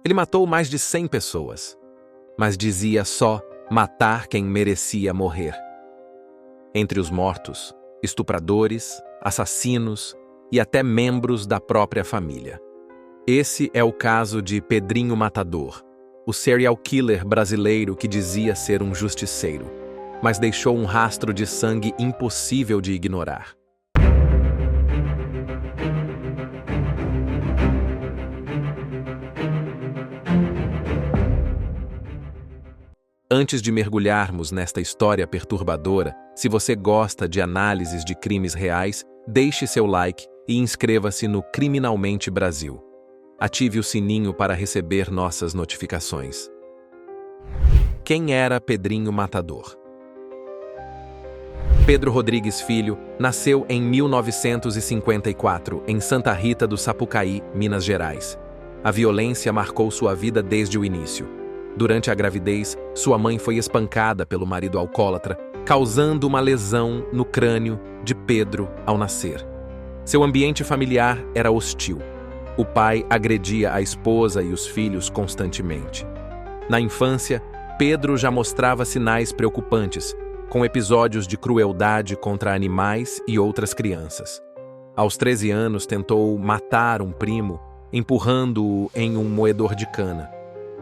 Ele matou mais de 100 pessoas, mas dizia só matar quem merecia morrer. Entre os mortos, estupradores, assassinos e até membros da própria família. Esse é o caso de Pedrinho Matador, o serial killer brasileiro que dizia ser um justiceiro, mas deixou um rastro de sangue impossível de ignorar. Antes de mergulharmos nesta história perturbadora, se você gosta de análises de crimes reais, deixe seu like e inscreva-se no Criminalmente Brasil. Ative o sininho para receber nossas notificações. Quem era Pedrinho Matador? Pedro Rodrigues Filho nasceu em 1954, em Santa Rita do Sapucaí, Minas Gerais. A violência marcou sua vida desde o início. Durante a gravidez, sua mãe foi espancada pelo marido alcoólatra, causando uma lesão no crânio de Pedro ao nascer. Seu ambiente familiar era hostil. O pai agredia a esposa e os filhos constantemente. Na infância, Pedro já mostrava sinais preocupantes, com episódios de crueldade contra animais e outras crianças. Aos 13 anos, tentou matar um primo, empurrando-o em um moedor de cana.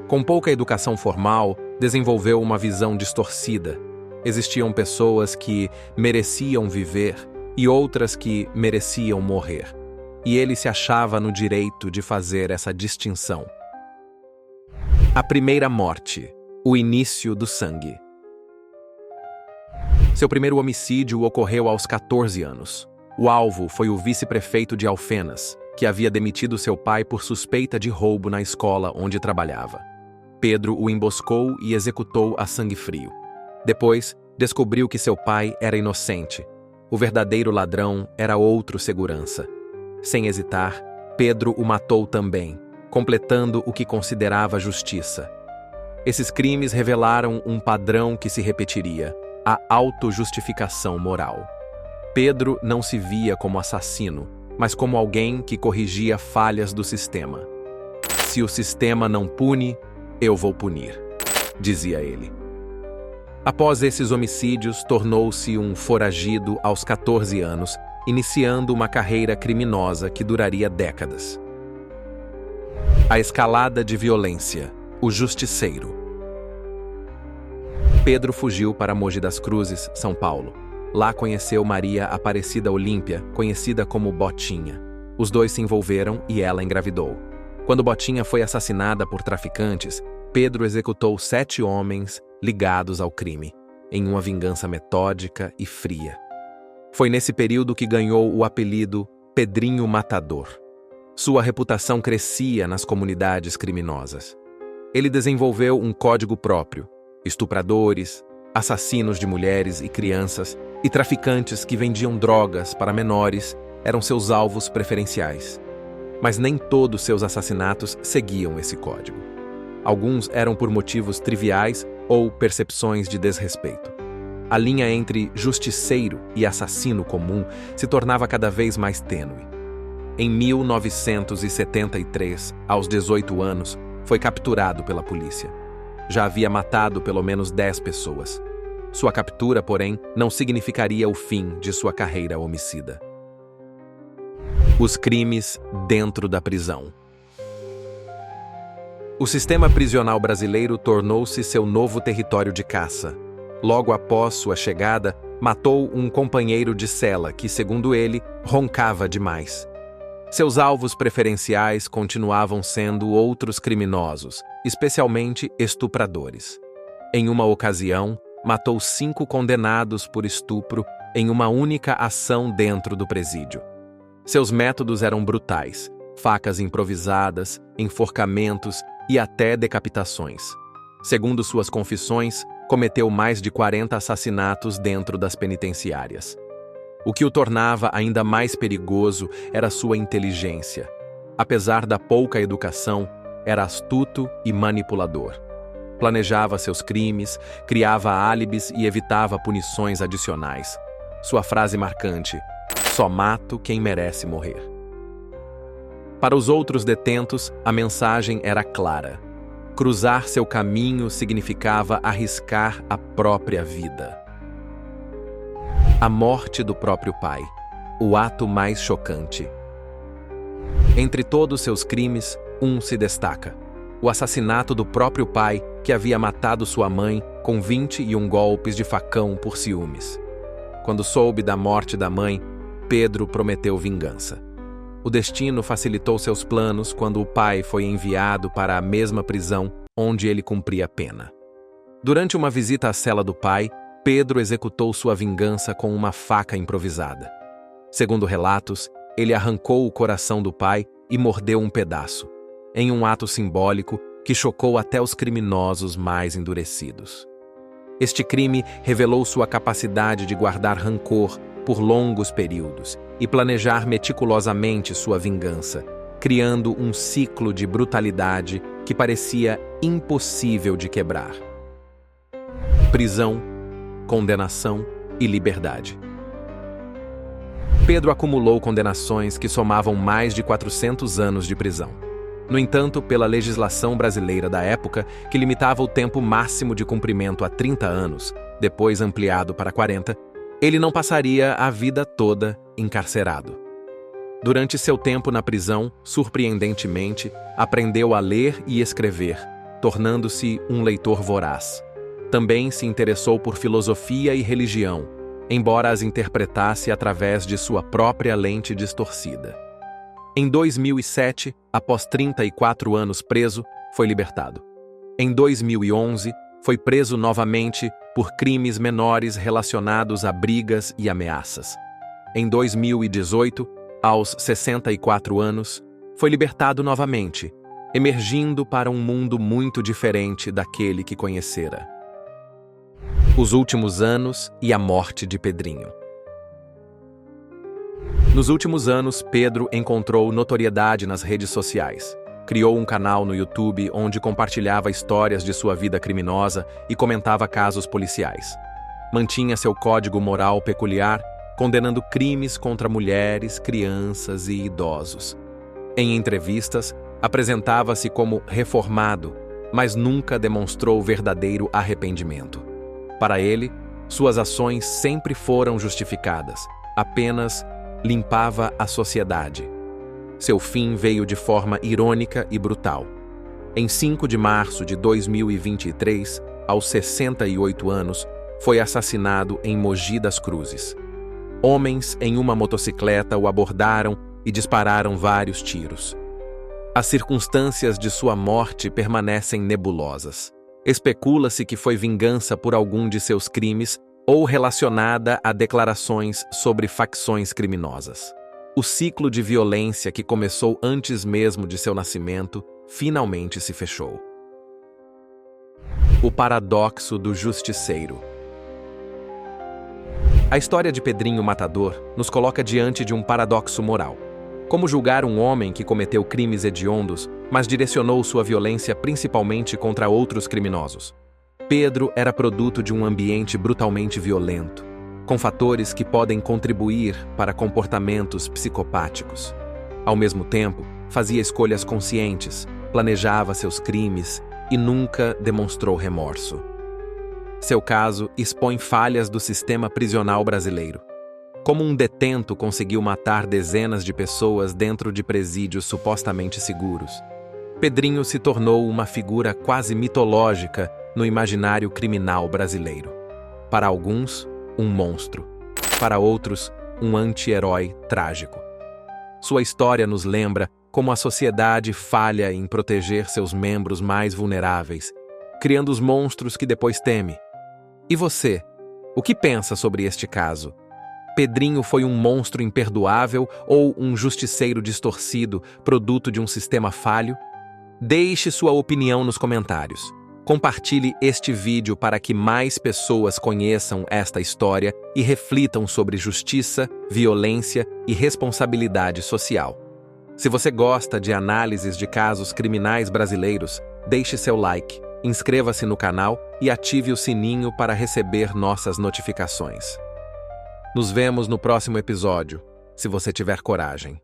Com pouca educação formal, desenvolveu uma visão distorcida. Existiam pessoas que mereciam viver e outras que mereciam morrer. E ele se achava no direito de fazer essa distinção. A primeira morte, o início do sangue. Seu primeiro homicídio ocorreu aos 14 anos. O alvo foi o vice-prefeito de Alfenas, que havia demitido seu pai por suspeita de roubo na escola onde trabalhava. Pedro o emboscou e executou a sangue frio. Depois, descobriu que seu pai era inocente. O verdadeiro ladrão era outro segurança. Sem hesitar, Pedro o matou também, completando o que considerava justiça. Esses crimes revelaram um padrão que se repetiria: a autojustificação moral. Pedro não se via como assassino, mas como alguém que corrigia falhas do sistema. Se o sistema não pune, eu vou punir, dizia ele. Após esses homicídios, tornou-se um foragido aos 14 anos, iniciando uma carreira criminosa que duraria décadas. A escalada de violência, o justiceiro. Pedro fugiu para Mogi das Cruzes, São Paulo. Lá conheceu Maria Aparecida Olímpia, conhecida como Botinha. Os dois se envolveram e ela engravidou. Quando Botinha foi assassinada por traficantes, Pedro executou 7 homens ligados ao crime, em uma vingança metódica e fria. Foi nesse período que ganhou o apelido Pedrinho Matador. Sua reputação crescia nas comunidades criminosas. Ele desenvolveu um código próprio. Estupradores, assassinos de mulheres e crianças e traficantes que vendiam drogas para menores eram seus alvos preferenciais. Mas nem todos seus assassinatos seguiam esse código. Alguns eram por motivos triviais ou percepções de desrespeito. A linha entre justiceiro e assassino comum se tornava cada vez mais tênue. Em 1973, aos 18 anos, foi capturado pela polícia. Já havia matado pelo menos 10 pessoas. Sua captura, porém, não significaria o fim de sua carreira homicida. Os crimes dentro da prisão. O sistema prisional brasileiro tornou-se seu novo território de caça. Logo após sua chegada, matou um companheiro de cela que, segundo ele, roncava demais. Seus alvos preferenciais continuavam sendo outros criminosos, especialmente estupradores. Em uma ocasião, matou 5 condenados por estupro em uma única ação dentro do presídio. Seus métodos eram brutais: facas improvisadas, enforcamentos e até decapitações. Segundo suas confissões, cometeu mais de 40 assassinatos dentro das penitenciárias. O que o tornava ainda mais perigoso era sua inteligência. Apesar da pouca educação, era astuto e manipulador. Planejava seus crimes, criava álibis e evitava punições adicionais. Sua frase marcante: "Só mato quem merece morrer." Para os outros detentos, a mensagem era clara. Cruzar seu caminho significava arriscar a própria vida. A morte do próprio pai, o ato mais chocante. Entre todos seus crimes, um se destaca: o assassinato do próprio pai, que havia matado sua mãe com 21 golpes de facão por ciúmes. Quando soube da morte da mãe, Pedro prometeu vingança. O destino facilitou seus planos quando o pai foi enviado para a mesma prisão onde ele cumpria a pena. Durante uma visita à cela do pai, Pedro executou sua vingança com uma faca improvisada. Segundo relatos, ele arrancou o coração do pai e mordeu um pedaço, em um ato simbólico que chocou até os criminosos mais endurecidos. Este crime revelou sua capacidade de guardar rancor por longos períodos e planejar meticulosamente sua vingança, criando um ciclo de brutalidade que parecia impossível de quebrar. Prisão, condenação e liberdade. Pedro acumulou condenações que somavam mais de 400 anos de prisão. No entanto, pela legislação brasileira da época, que limitava o tempo máximo de cumprimento a 30 anos, depois ampliado para 40, ele não passaria a vida toda encarcerado. Durante seu tempo na prisão, surpreendentemente, aprendeu a ler e escrever, tornando-se um leitor voraz. Também se interessou por filosofia e religião, embora as interpretasse através de sua própria lente distorcida. Em 2007, após 34 anos preso, foi libertado. Em 2011, foi preso novamente por crimes menores relacionados a brigas e ameaças. Em 2018, aos 64 anos, foi libertado novamente, emergindo para um mundo muito diferente daquele que conhecera. Os últimos anos e a morte de Pedrinho. Nos últimos anos, Pedro encontrou notoriedade nas redes sociais. Criou um canal no YouTube onde compartilhava histórias de sua vida criminosa e comentava casos policiais. Mantinha seu código moral peculiar, condenando crimes contra mulheres, crianças e idosos. Em entrevistas, apresentava-se como reformado, mas nunca demonstrou verdadeiro arrependimento. Para ele, suas ações sempre foram justificadas, apenas limpava a sociedade. Seu fim veio de forma irônica e brutal. Em 5 de março de 2023, aos 68 anos, foi assassinado em Mogi das Cruzes. Homens em uma motocicleta o abordaram e dispararam vários tiros. As circunstâncias de sua morte permanecem nebulosas. Especula-se que foi vingança por algum de seus crimes ou relacionada a declarações sobre facções criminosas. O ciclo de violência que começou antes mesmo de seu nascimento finalmente se fechou. O paradoxo do justiceiro. A história de Pedrinho Matador nos coloca diante de um paradoxo moral. Como julgar um homem que cometeu crimes hediondos, mas direcionou sua violência principalmente contra outros criminosos? Pedro era produto de um ambiente brutalmente violento, com fatores que podem contribuir para comportamentos psicopáticos. Ao mesmo tempo, fazia escolhas conscientes, planejava seus crimes e nunca demonstrou remorso. Seu caso expõe falhas do sistema prisional brasileiro. Como um detento conseguiu matar dezenas de pessoas dentro de presídios supostamente seguros, Pedrinho se tornou uma figura quase mitológica no imaginário criminal brasileiro. Para alguns, um monstro. Para outros, um anti-herói trágico. Sua história nos lembra como a sociedade falha em proteger seus membros mais vulneráveis, criando os monstros que depois teme. E você? O que pensa sobre este caso? Pedrinho foi um monstro imperdoável ou um justiceiro distorcido, produto de um sistema falho? Deixe sua opinião nos comentários. Compartilhe este vídeo para que mais pessoas conheçam esta história e reflitam sobre justiça, violência e responsabilidade social. Se você gosta de análises de casos criminais brasileiros, deixe seu like, inscreva-se no canal e ative o sininho para receber nossas notificações. Nos vemos no próximo episódio, se você tiver coragem.